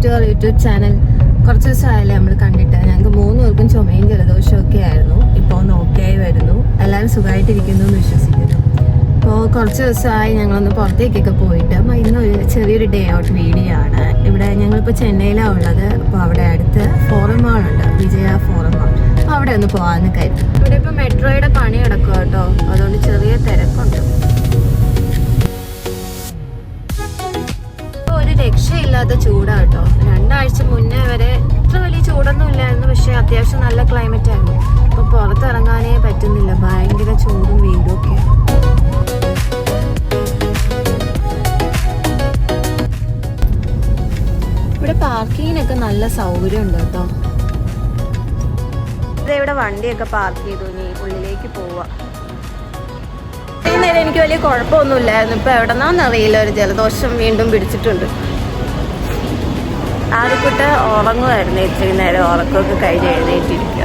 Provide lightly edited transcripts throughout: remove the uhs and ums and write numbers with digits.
To our YouTube channel. കുറച്ച് ദിവസമായാലേ നമ്മൾ കണ്ടിട്ട്. ഞങ്ങൾക്ക് 3 പേർക്കും ചുമയും ജലദോഷവും ഒക്കെ ആയിരുന്നു. ഇപ്പോൾ ഒന്ന് ഓക്കെ ആയി വരുന്നു. എല്ലാവരും സുഖമായിട്ടിരിക്കുന്നു എന്ന് വിശ്വസിക്കുന്നു. അപ്പോൾ കുറച്ച് ദിവസമായി ഞങ്ങളൊന്ന് പുറത്തേക്കൊക്കെ പോയിട്ട്. അപ്പോൾ ഇന്നൊരു ചെറിയൊരു ഡേ ഔട്ട് വീഡിയോ ആണ്. ഇവിടെ ഞങ്ങളിപ്പോൾ ചെന്നൈയിലാണ് ഉള്ളത്. അപ്പോൾ അവിടെ അടുത്ത് ഫോറം മാളുണ്ട്, വിജയ ഫോറം മാൾ. അപ്പോൾ അവിടെ ഒന്ന് പോകാമെന്ന് കരുതി. ഇവിടെ ഇപ്പോൾ മെട്രോയുടെ പണി നടക്കുക കേട്ടോ, അതുകൊണ്ട് ചെറിയ തിരക്കുണ്ട്. ഒരു രക്ഷയില്ലാത്ത ചൂടാണ് കേട്ടോ. 2 ആഴ്ച മുന്നേ വരെ ഇത്ര വലിയ ചൂടൊന്നും ഇല്ലായിരുന്നു, പക്ഷെ അത്യാവശ്യം നല്ല ക്ലൈമറ്റ് ആയിരുന്നു. ഇപ്പൊ പുറത്തിറങ്ങാനേ പറ്റുന്നില്ല, ഭയങ്കര ചൂടും വെയിലും ഒക്കെ. ഇവിടെ പാർക്കിങ്ങിനൊക്കെ നല്ല സൗകര്യം ഉണ്ട് കേട്ടോ. ഇവിടെ വണ്ടിയൊക്കെ പാർക്ക് ചെയ്തു, ഇനി ഉള്ളിലേക്ക് പോവാ. നേരം എനിക്ക് വലിയ കുഴപ്പമൊന്നുമില്ലായിരുന്നു. ഇപ്പൊ എവിടെന്നാന്നറിയില്ല, ഒരു ജലദോഷം വീണ്ടും പിടിച്ചിട്ടുണ്ട്. ആദ്യക്കുട്ട് ഉറങ്ങുമായിരുന്നു, ഇത്തിരി നേരം ഉറക്കമൊക്കെ കഴിഞ്ഞ് എഴുന്നേറ്റിരിക്കുക.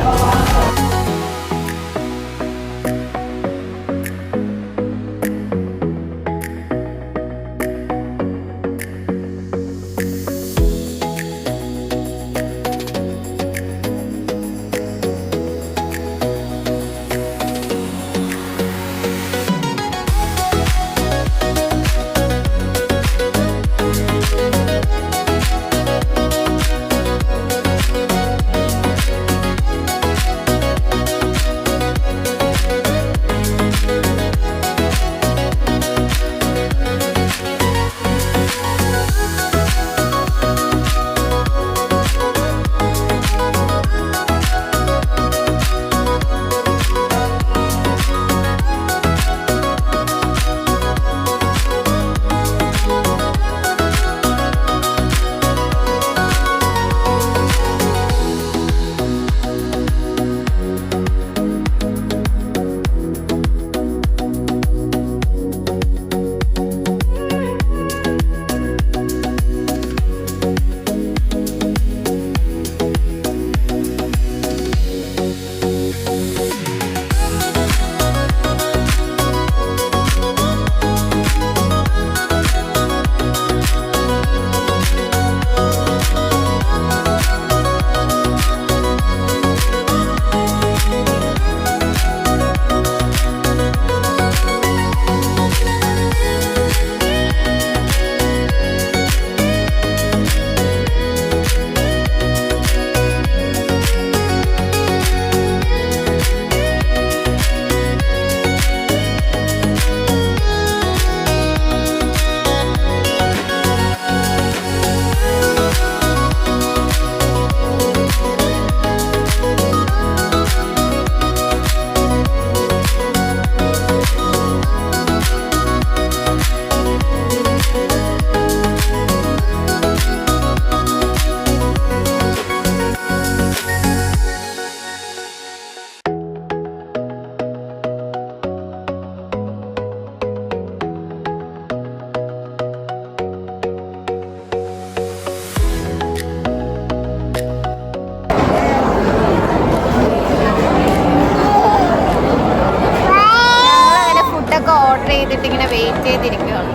ഇങ്ങനെ വെയിറ്റ് ചെയ്തിരിക്കുകയാണ്.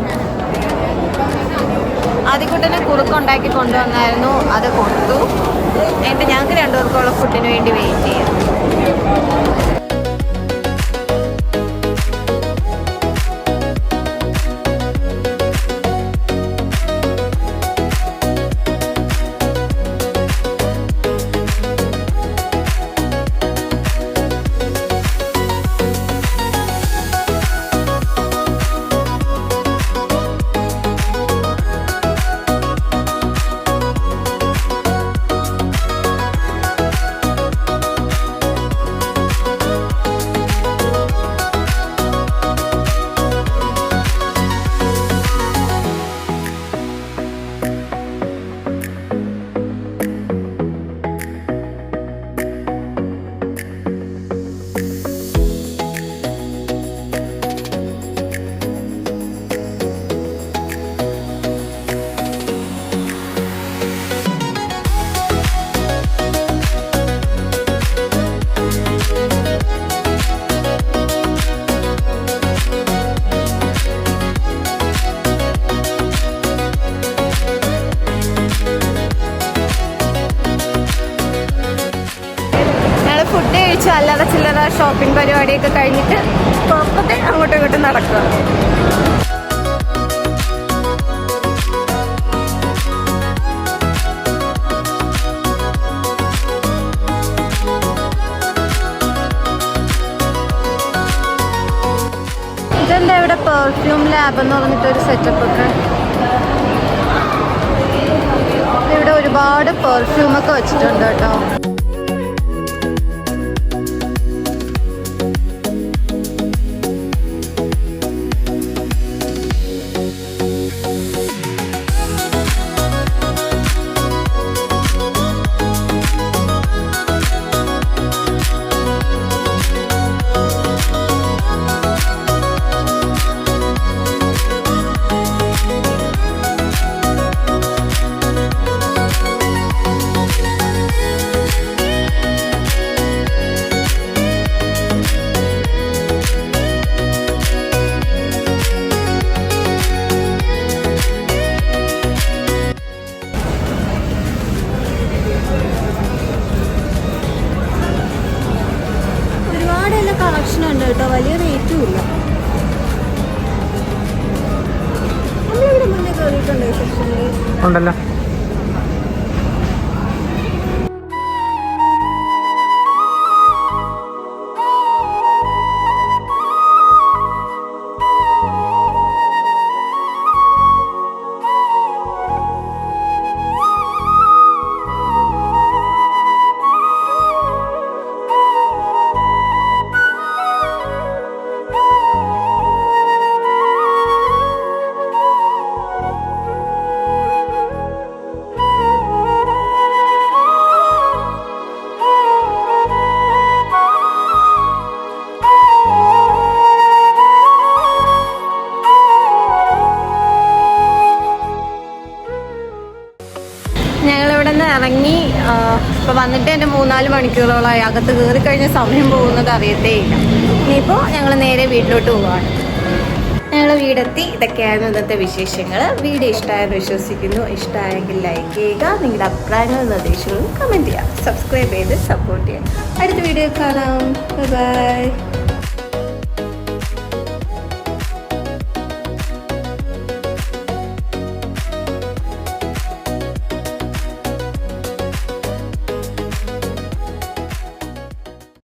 ആദ്യക്കൂട്ടനെ കുറുക്കുണ്ടാക്കി കൊണ്ടുവന്നായിരുന്നു, അത് കൊടുത്തു. എന്നിട്ട് ഞങ്ങൾക്ക് 2 പേർക്കുള്ള ഫുഡിന് വേണ്ടി വെയിറ്റ് ചെയ്യാം. അത്യാവശ്യം അല്ലാതെ ചില്ലറ ഷോപ്പിംഗ് പരിപാടിയൊക്കെ കഴിഞ്ഞിട്ട് പുറത്തെ അങ്ങോട്ടും ഇങ്ങോട്ടും നടക്കുക. ഇതെന്താ ഇവിടെ പെർഫ്യൂം ലാബ് എന്ന് പറഞ്ഞിട്ടൊരു സെറ്റപ്പ് ഒക്കെ. ഇവിടെ ഒരുപാട് പെർഫ്യൂമൊക്കെ വെച്ചിട്ടുണ്ട് കേട്ടോ. കളക്ഷൻ ഉണ്ട് കേട്ടോ, വലിയ റേറ്റും ഇല്ല. നമ്മളിവിടെ മുന്നേ കയറിയിട്ടുണ്ടോ ഈ സെക്ഷനിൽ? ഉണ്ടല്ലോ. ഞങ്ങളിവിടെ നിന്ന് ഇറങ്ങി ഇപ്പോൾ വന്നിട്ട് എൻ്റെ 3-4 മണിക്കൂറോളമായി. അകത്ത് കയറി കഴിഞ്ഞ സമയം പോകുന്നത് അറിയത്തേ ഇല്ല. ഇനിയിപ്പോൾ ഞങ്ങൾ നേരെ വീട്ടിലോട്ട് പോവുകയാണ്. ഞങ്ങൾ വീടെത്തി. ഇതൊക്കെയായിരുന്നു ഇന്നത്തെ വിശേഷങ്ങൾ. വീഡിയോ ഇഷ്ടമായെന്ന് വിശ്വസിക്കുന്നു. ഇഷ്ടമായെങ്കിൽ ലൈക്ക് ചെയ്യുക, നിങ്ങളുടെ അഭിപ്രായങ്ങളും നിർദ്ദേശങ്ങളും കമൻറ്റ് ചെയ്യുക, സബ്സ്ക്രൈബ് ചെയ്ത് സപ്പോർട്ട് ചെയ്യുക. അടുത്ത വീഡിയോ കാണാം. ബൈ.